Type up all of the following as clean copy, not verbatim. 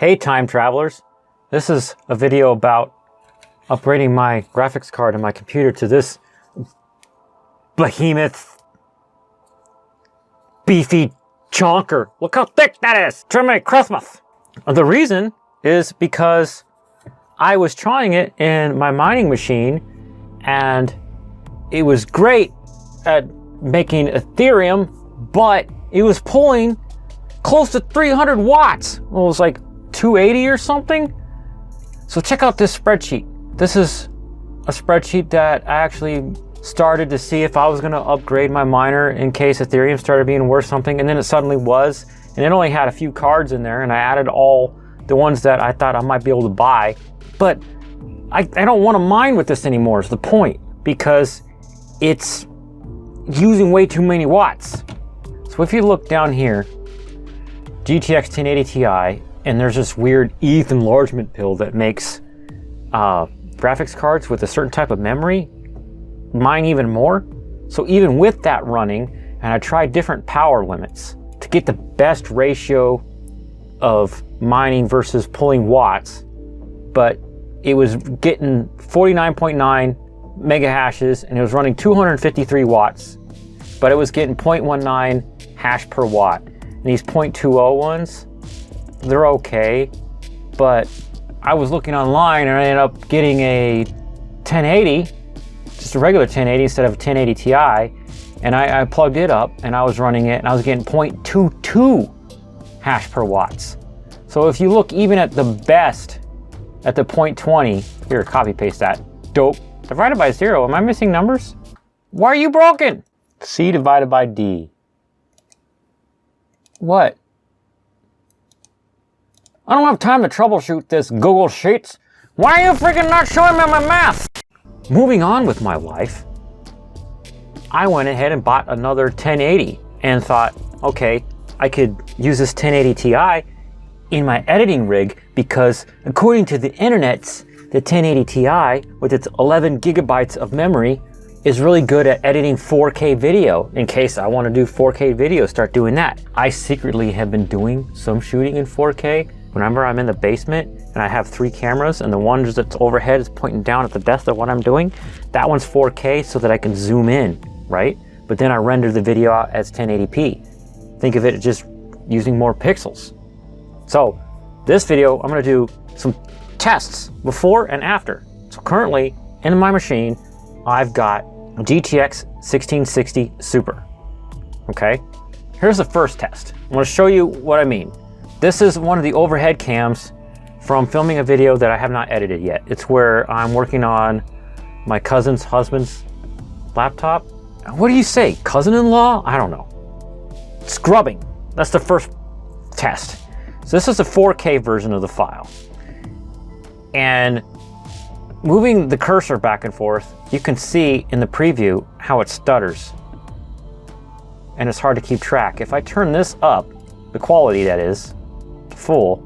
Hey time travelers, this is a video about upgrading my graphics card in my computer to this behemoth beefy chonker. Look how thick that is! Trimmy Christmas! The reason is because I was trying it in my mining machine and it was great at making Ethereum, but it was pulling close to 300 watts. It was like 280 or something. So check out this spreadsheet. This is a spreadsheet that I actually started to see if I was going to upgrade my miner in case Ethereum started being worth something, and then it suddenly was, and it only had a few cards in there, and I added all the ones that I thought I might be able to buy. But I don't want to mine with this anymore is the point, because it's using way too many watts. So if you look down here, GTX 1080 Ti, and there's this weird ETH enlargement pill that makes graphics cards with a certain type of memory mine even more. So even with that running, and I tried different power limits to get the best ratio of mining versus pulling watts, but it was getting 49.9 mega hashes and it was running 253 watts, but it was getting 0.19 hash per watt. And these 0.20 ones, they're okay, but I was looking online and I ended up getting a 1080, just a regular 1080 instead of a 1080 Ti, and I plugged it up and I was running it and I was getting 0.22 hash per watts. So if you look even at the best, at the 0.20, here, copy paste that, dope, divided by 0, am I missing numbers? Why are you broken? C divided by D. What? I don't have time to troubleshoot this Google Sheets. Why are you freaking not showing me my math? Moving on with my life, I went ahead and bought another 1080 and thought, okay, I could use this 1080 Ti in my editing rig because according to the internets, the 1080 Ti with its 11 gigabytes of memory is really good at editing 4K video. In case I want to do 4K video, start doing that. I secretly have been doing some shooting in 4K. Whenever I'm in the basement and I have 3 cameras and the one that's overhead is pointing down at the best of what I'm doing, that one's 4K so that I can zoom in, right? But then I render the video out as 1080p. Think of it just using more pixels. So this video, I'm gonna do some tests before and after. So currently in my machine, I've got GTX 1660 Super, okay? Here's the first test. I'm gonna show you what I mean. This is one of the overhead cams from filming a video that I have not edited yet. It's where I'm working on my cousin's husband's laptop. What do you say, cousin-in-law? I don't know. Scrubbing, that's the first test. So this is a 4K version of the file. And moving the cursor back and forth, you can see in the preview how it stutters. And it's hard to keep track. If I turn this up, the quality that is, full,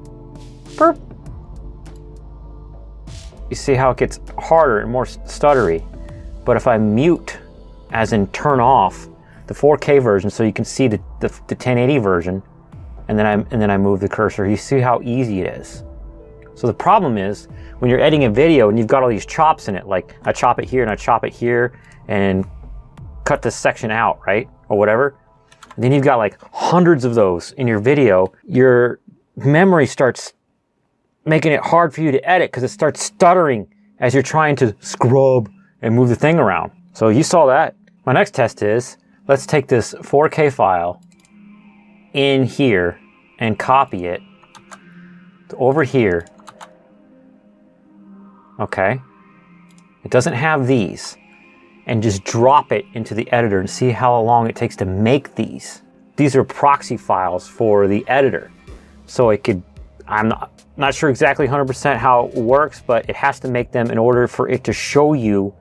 burp, you see how it gets harder and more stuttery. But if I mute, as in turn off, the 4K version so you can see the 1080 version, and then I move the cursor, you see how easy it is. So the problem is when you're editing a video and you've got all these chops in it, like I chop it here and I chop it here and cut this section out, right? Or whatever. And then you've got like hundreds of those in your video. Your memory starts making it hard for you to edit because it starts stuttering as you're trying to scrub and move the thing around. So you saw that. My next test is, let's take this 4K file in here and copy it to over here. Okay. It doesn't have these. And just drop it into the editor and see how long it takes to make these. These are proxy files for the editor. So it could, I'm not sure exactly 100% how it works, but it has to make them in order for it to show you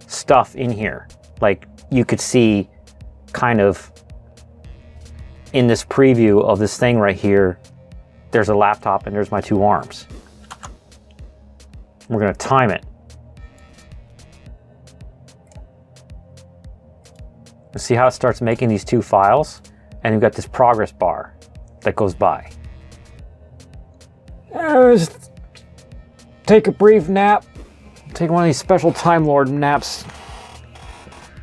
stuff in here. Like you could see kind of in this preview of this thing right here, there's a laptop and there's my 2 arms. We're gonna time it. See how it starts making these 2 files? And you've got this progress bar that goes by. Just take a brief nap. Take one of these special Time Lord naps.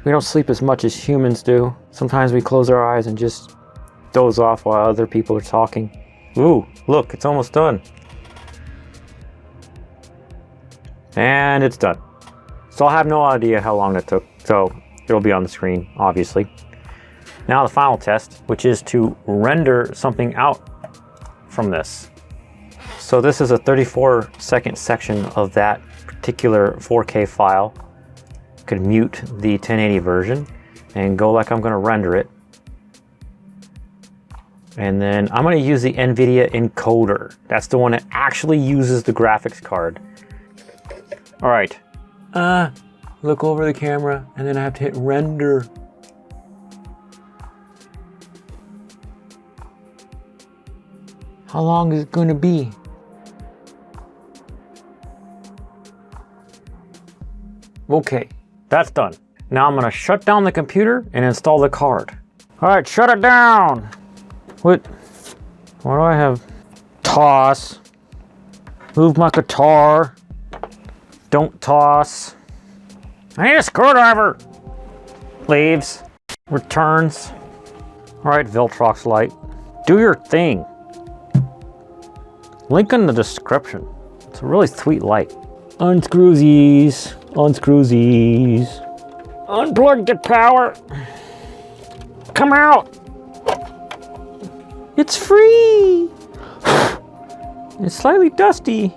We don't sleep as much as humans do. Sometimes we close our eyes and just doze off while other people are talking. Ooh, look, it's almost done. And it's done. So I'll have no idea how long that took. So it'll be on the screen, obviously. Now the final test, which is to render something out from this. So this is a 34-second section of that particular 4K file. Could mute the 1080 version and go like I'm going to render it. And then I'm going to use the NVIDIA encoder. That's the one that actually uses the graphics card. All right. Look over the camera and then I have to hit render. How long is it going to be? Okay, that's done. Now I'm gonna shut down the computer and install the card. All right, shut it down. What do I have? Toss. Move my guitar. Don't toss. I need a screwdriver. Leaves. Returns. All right, Viltrox light. Do your thing. Link in the description. It's a really sweet light. Unscrew these. Unscrew these. Unplug the power. Come out. It's free. It's slightly dusty.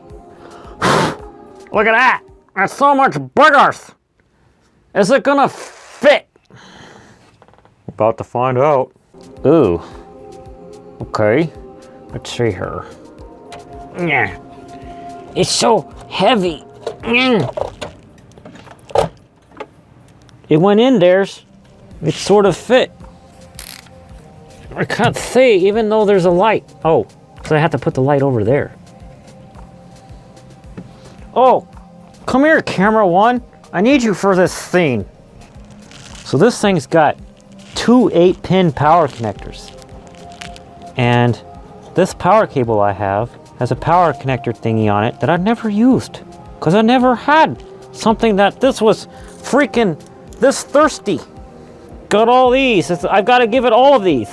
Look at that. That's so much boogers. Is it gonna fit? About to find out. Ooh. Okay. Let's see here. Yeah. It's so heavy. It went in there. It sort of fit. I can't see even though there's a light. Oh, so I have to put the light over there. Oh, come here, camera one. I need you for this thing. So this thing's got two 8-pin power connectors. And this power cable I have has a power connector thingy on it that I've never used. Because I never had something that this was freaking this thirsty. Got all these. I've got to give it all of these.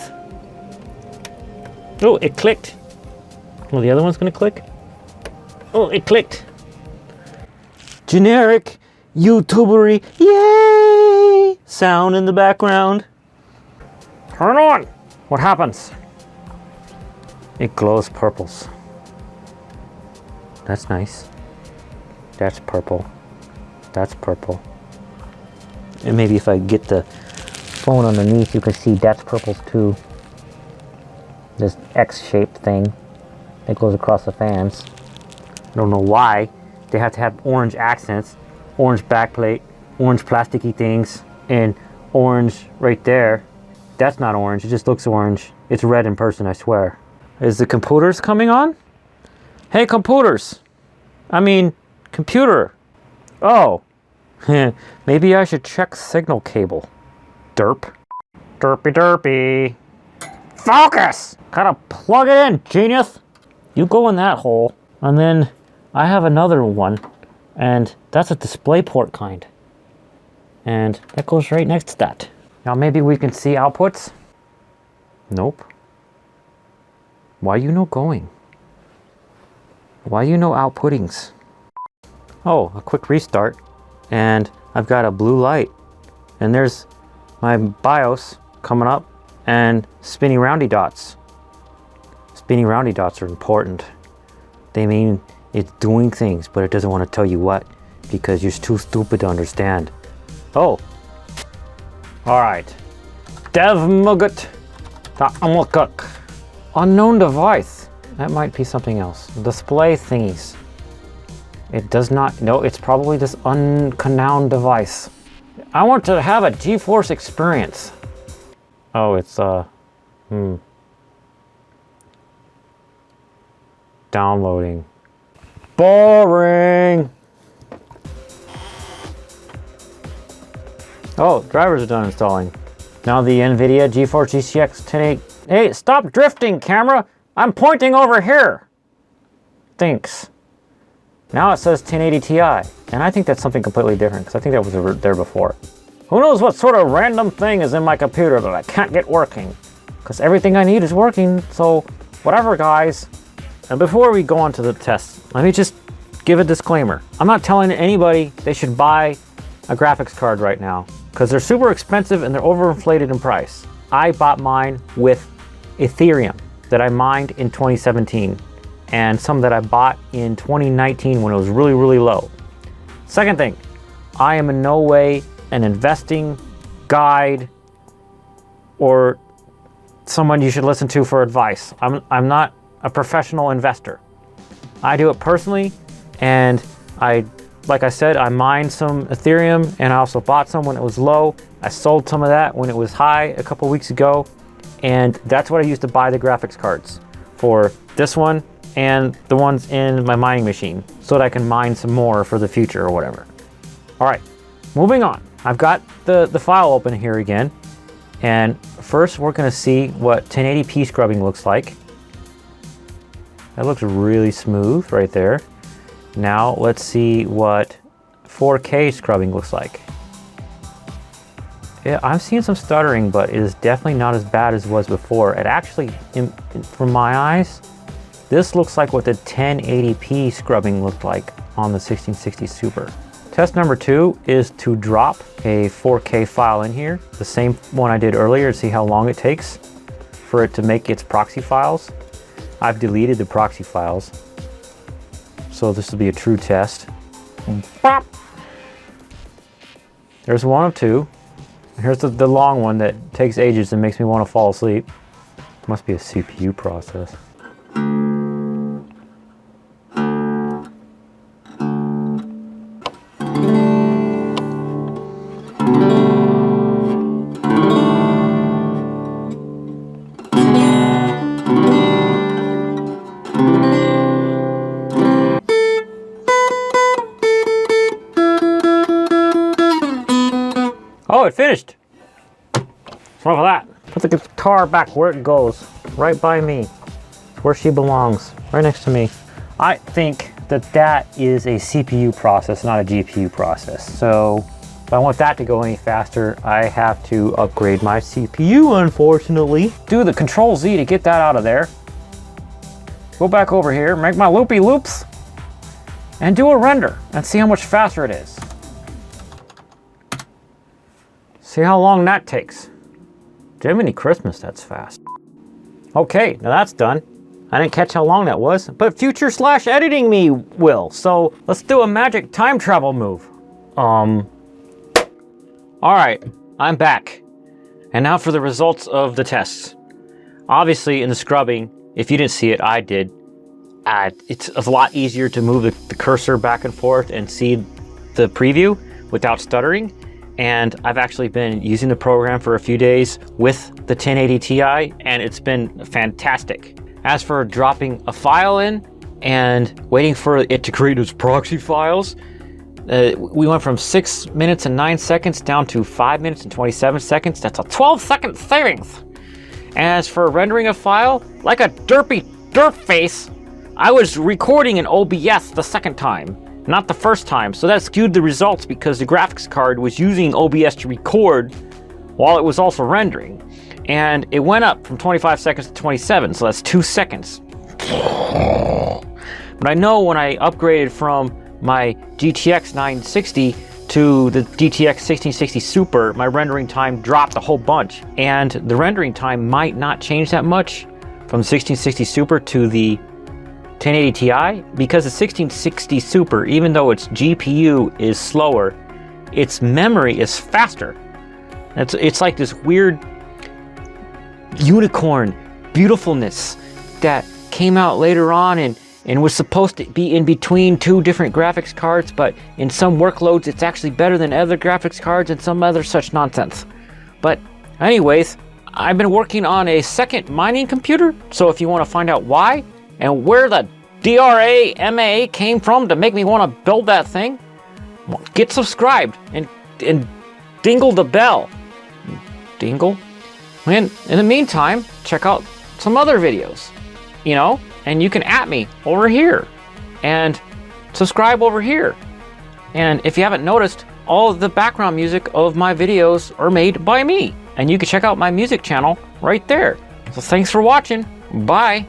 Oh, it clicked. Oh, the other one's going to click. Oh, it clicked. Generic YouTubery, yay! Sound in the background. Turn on. What happens? It glows purples. That's nice. That's purple. That's purple. And maybe if I get the phone underneath, you can see that's purples too. This X-shaped thing that goes across the fans. I don't know why they have to have orange accents, orange backplate, orange plasticky things, and orange right there. That's not orange, it just looks orange. It's red in person, I swear. Is the computers coming on? Hey, computers. I mean, computer. Oh, maybe I should check signal cable. Derp. Derpy derpy. Focus! Gotta plug it in, genius. You go in that hole, and then I have another one, and that's a DisplayPort kind. And that goes right next to that. Now maybe we can see outputs? Nope. Why you no going? Why you no outputtings? Oh, a quick restart, and I've got a blue light. And there's my BIOS coming up, and spinny roundy dots. Spinny roundy dots are important. They mean it's doing things, but it doesn't want to tell you what, because you're too stupid to understand. Oh. Alright. Devmugut. Unknown device. That might be something else. Display thingies. It does not. No, it's probably this unknown device. I want to have a GeForce experience. Oh, it's downloading. Boring. Oh, drivers are done installing. Now the NVIDIA GeForce GTX 1080. Hey, stop drifting, camera. I'm pointing over here. stinks. Now it says 1080 Ti, and I think that's something completely different because I think that was there before. Who knows what sort of random thing is in my computer that I can't get working? Because everything I need is working, so whatever, guys. And before we go on to the test, let me just give a disclaimer. I'm not telling anybody they should buy a graphics card right now because they're super expensive and they're overinflated in price. I bought mine with Ethereum that I mined in 2017 and some that I bought in 2019 when it was really, really low. Second thing, I am in no way an investing guide or someone you should listen to for advice. I'm not a professional investor. I do it personally, and like I said, I mined some Ethereum and I also bought some when it was low. I sold some of that when it was high a couple weeks ago, and that's what I used to buy the graphics cards for this one and the ones in my mining machine so that I can mine some more for the future or whatever. All right, moving on. I've got the file open here again, and first we're gonna see what 1080p scrubbing looks like. That looks really smooth right there. Now let's see what 4K scrubbing looks like. Yeah, I'm seeing some stuttering, but it is definitely not as bad as it was before. It actually, from my eyes, this looks like what the 1080p scrubbing looked like on the 1660 Super. Test number 2 is to drop a 4K file in here, the same one I did earlier, to see how long it takes for it to make its proxy files. I've deleted the proxy files, so this will be a true test. Bop. There's one of two. Here's the long one that takes ages and makes me want to fall asleep. Must be a CPU process. Oh, it finished. What's wrong with that? Put the guitar back where it goes, right by me. It's where she belongs, right next to me. I think that is a CPU process, not a GPU process. So if I want that to go any faster, I have to upgrade my CPU, unfortunately. Do the Control Z to get that out of there. Go back over here, make my loopy loops, and do a render and see how much faster it is. See how long that takes. Jiminy Christmas, that's fast. Okay, now that's done. I didn't catch how long that was, but future/editing me will. So let's do a magic time travel move. All right, I'm back. And now for the results of the tests. Obviously in the scrubbing, if you didn't see it, I did. It's a lot easier to move the cursor back and forth and see the preview without stuttering. And I've actually been using the program for a few days with the 1080 Ti, and it's been fantastic. As for dropping a file in and waiting for it to create its proxy files, we went from 6 minutes and 9 seconds down to 5 minutes and 27 seconds. That's a 12-second savings. As for rendering a file, like a derpy derp face, I was recording in OBS the second time, not the first time, so that skewed the results because the graphics card was using OBS to record while it was also rendering. And it went up from 25 seconds to 27, so that's 2 seconds. But I know when I upgraded from my GTX 960 to the GTX 1660 Super, my rendering time dropped a whole bunch. And the rendering time might not change that much from the 1660 Super to the 1080 Ti, because the 1660 Super, even though its GPU is slower, its memory is faster. It's like this weird unicorn beautifulness that came out later on and was supposed to be in between two different graphics cards, but in some workloads it's actually better than other graphics cards and some other such nonsense. But anyways, I've been working on a second mining computer, so if you want to find out why and where the DRAMA came from to make me want to build that thing, get subscribed and dingle the bell. Dingle? And in the meantime, check out some other videos, and you can @ me over here. and subscribe over here. And if you haven't noticed, all of the background music of my videos are made by me. And you can check out my music channel right there. So thanks for watching. Bye.